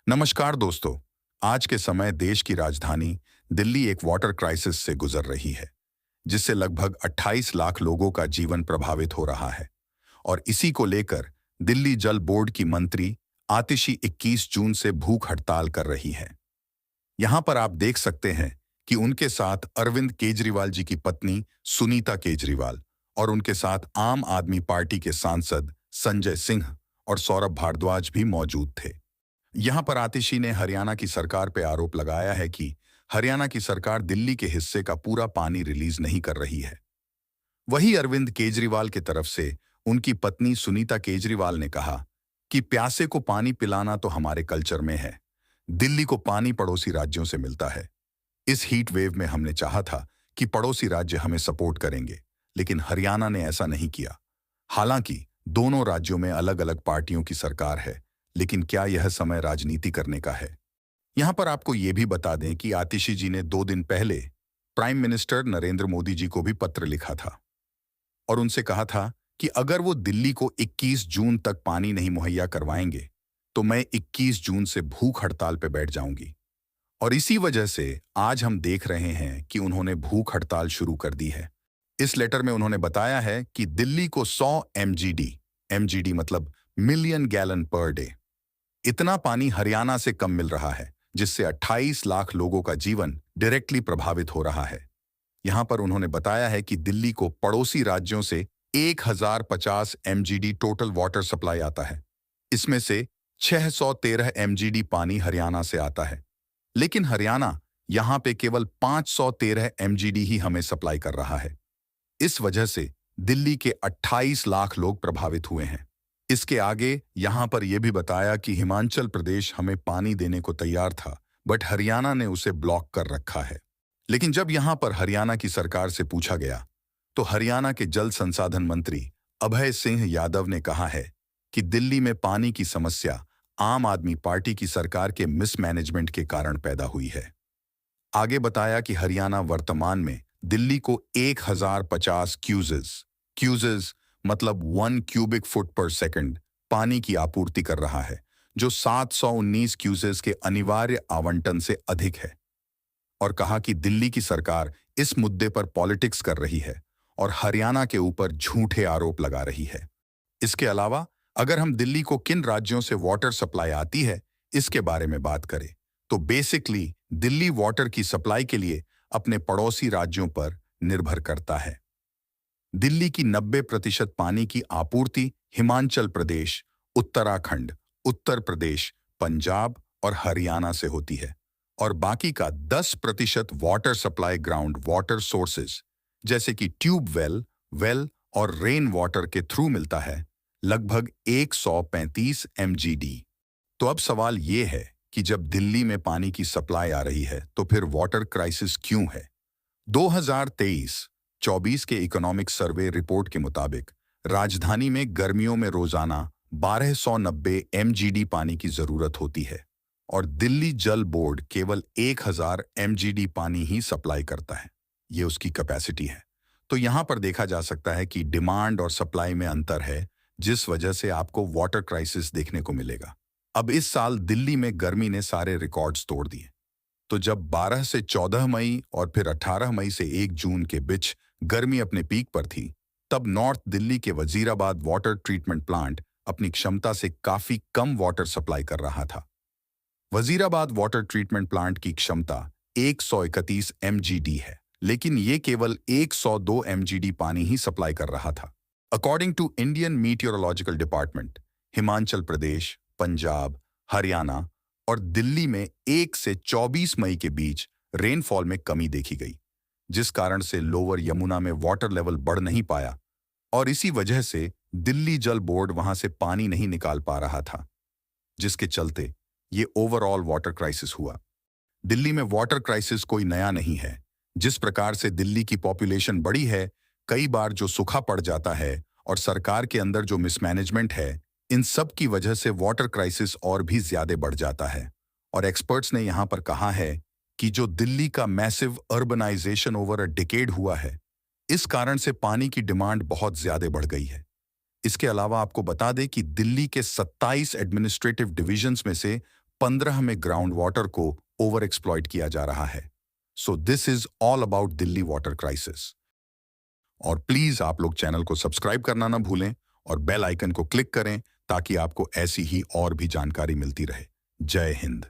नमस्कार दोस्तों। आज के समय देश की राजधानी दिल्ली एक वाटर क्राइसिस से गुजर रही है, जिससे लगभग 28 लाख लोगों का जीवन प्रभावित हो रहा है। और इसी को लेकर दिल्ली जल बोर्ड की मंत्री आतिशी 21 जून से भूख हड़ताल कर रही है। यहां पर आप देख सकते हैं कि उनके साथ अरविंद केजरीवाल जी की पत्नी सुनीता केजरीवाल और उनके साथ आम आदमी पार्टी के सांसद संजय सिंह और सौरभ भारद्वाज भी मौजूद थे। यहां पर आतिशी ने हरियाणा की सरकार पर आरोप लगाया है कि हरियाणा की सरकार दिल्ली के हिस्से का पूरा पानी रिलीज नहीं कर रही है। वहीं अरविंद केजरीवाल की तरफ से उनकी पत्नी सुनीता केजरीवाल ने कहा कि प्यासे को पानी पिलाना तो हमारे कल्चर में है। दिल्ली को पानी पड़ोसी राज्यों से मिलता है। इस हीट वेव में हमने चाहा था कि पड़ोसी राज्य हमें सपोर्ट करेंगे, लेकिन हरियाणा ने ऐसा नहीं किया। हालांकि दोनों राज्यों में अलग अलग पार्टियों की सरकार है, लेकिन क्या यह समय राजनीति करने का है? यहां पर आपको यह भी बता दें कि आतिशी जी ने 2 दिन पहले प्राइम मिनिस्टर नरेंद्र मोदी जी को भी पत्र लिखा था और उनसे कहा था कि अगर वो दिल्ली को 21 जून तक पानी नहीं मुहैया करवाएंगे तो मैं 21 जून से भूख हड़ताल पर बैठ जाऊंगी। और इसी वजह से आज हम देख रहे हैं कि उन्होंने भूख हड़ताल शुरू कर दी है। इस लेटर में उन्होंने बताया है कि दिल्ली को 100 एमजीडी मतलब मिलियन गैलन पर डे, इतना पानी हरियाणा से कम मिल रहा है, जिससे 28 लाख लोगों का जीवन डायरेक्टली प्रभावित हो रहा है। यहां पर उन्होंने बताया है कि दिल्ली को पड़ोसी राज्यों से 1050 एमजीडी टोटल वाटर सप्लाई आता है। इसमें से 613 एमजीडी पानी हरियाणा से आता है, लेकिन हरियाणा यहां पे केवल 513 एमजीडी ही हमें सप्लाई कर रहा है। इस वजह से दिल्ली के 28 लाख लोग प्रभावित हुए हैं। इसके आगे यहां पर यह भी बताया कि हिमाचल प्रदेश हमें पानी देने को तैयार था, बट हरियाणा ने उसे ब्लॉक कर रखा है। लेकिन जब यहां पर हरियाणा की सरकार से पूछा गया तो हरियाणा के जल संसाधन मंत्री अभय सिंह यादव ने कहा है कि दिल्ली में पानी की समस्या आम आदमी पार्टी की सरकार के मिसमैनेजमेंट के कारण पैदा हुई है। आगे बताया कि हरियाणा वर्तमान में दिल्ली को 1050 क्यूजेस मतलब 1 क्यूबिक फुट पर सेकंड पानी की आपूर्ति कर रहा है, जो 719 क्यूसेस के अनिवार्य आवंटन से अधिक है। और कहा कि दिल्ली की सरकार इस मुद्दे पर पॉलिटिक्स कर रही है और हरियाणा के ऊपर झूठे आरोप लगा रही है। इसके अलावा अगर हम दिल्ली को किन राज्यों से वाटर सप्लाई आती है इसके बारे में बात करें तो बेसिकली दिल्ली वाटर की सप्लाई के लिए अपने पड़ोसी राज्यों पर निर्भर करता है। दिल्ली की 90% पानी की आपूर्ति हिमाचल प्रदेश, उत्तराखंड, उत्तर प्रदेश, पंजाब और हरियाणा से होती है और बाकी का 10% water supply ground water sources जैसे कि ट्यूब वेल और रेन वाटर के थ्रू मिलता है, लगभग 135 एमजीडी। तो अब सवाल ये है कि जब दिल्ली में पानी की सप्लाई आ रही है तो फिर वाटर क्राइसिस क्यों है? 2023-24 के इकोनॉमिक सर्वे रिपोर्ट के मुताबिक राजधानी में गर्मियों में रोजाना 1290 एमजीडी पानी की जरूरत होती है और दिल्ली जल बोर्ड केवल 1000 एमजीडी पानी ही सप्लाई करता है। ये उसकी कैपेसिटी है। तो यहां पर देखा जा सकता है कि डिमांड और सप्लाई में अंतर है, जिस वजह से आपको वाटर क्राइसिस देखने को मिलेगा। अब इस साल दिल्ली में गर्मी ने सारे रिकॉर्ड्स तोड़ दिए। तो जब 12 से 14 मई और फिर 18 मई से 1 जून के बीच गर्मी अपने पीक पर थी, तब नॉर्थ दिल्ली के वजीराबाद वाटर ट्रीटमेंट प्लांट अपनी क्षमता से काफी कम वाटर सप्लाई कर रहा था। वजीराबाद वाटर ट्रीटमेंट प्लांट की क्षमता 131 एमजीडी है, लेकिन ये केवल 102 एमजीडी पानी ही सप्लाई कर रहा था। According to Indian meteorological department, Himachal Pradesh, Punjab, Haryana और दिल्ली में 1 से 24 मई के बीच रेनफॉल में कमी देखी गई, जिस कारण से लोअर यमुना में वाटर लेवल बढ़ नहीं पाया और इसी वजह से दिल्ली जल बोर्ड वहां से पानी नहीं निकाल पा रहा था, जिसके चलते ये ओवरऑल वाटर क्राइसिस हुआ। दिल्ली में वाटर क्राइसिस कोई नया नहीं है। जिस प्रकार से दिल्ली की पॉपुलेशन बढ़ी है, कई बार जो सूखा पड़ जाता है और सरकार के अंदर जो मिसमैनेजमेंट है, इन सब की वजह से वाटर क्राइसिस और भी ज्यादा बढ़ जाता है। और एक्सपर्ट्स ने यहां पर कहा है कि जो दिल्ली का massive urbanization over a decade हुआ है, इस कारण से पानी की डिमांड बहुत ज्यादा बढ़ गई है। इसके अलावा आपको बता दें कि दिल्ली के 27 एडमिनिस्ट्रेटिव डिविजन्स में से 15 में ग्राउंड वाटर को ओवर एक्सप्लॉइट किया जा रहा है। So this is all about Delhi water crisis. और प्लीज आप लोग चैनल को सब्सक्राइब करना ना भूलें और बेल आइकन को क्लिक करें ताकि आपको ऐसी ही और भी जानकारी मिलती रहे। जय हिंद।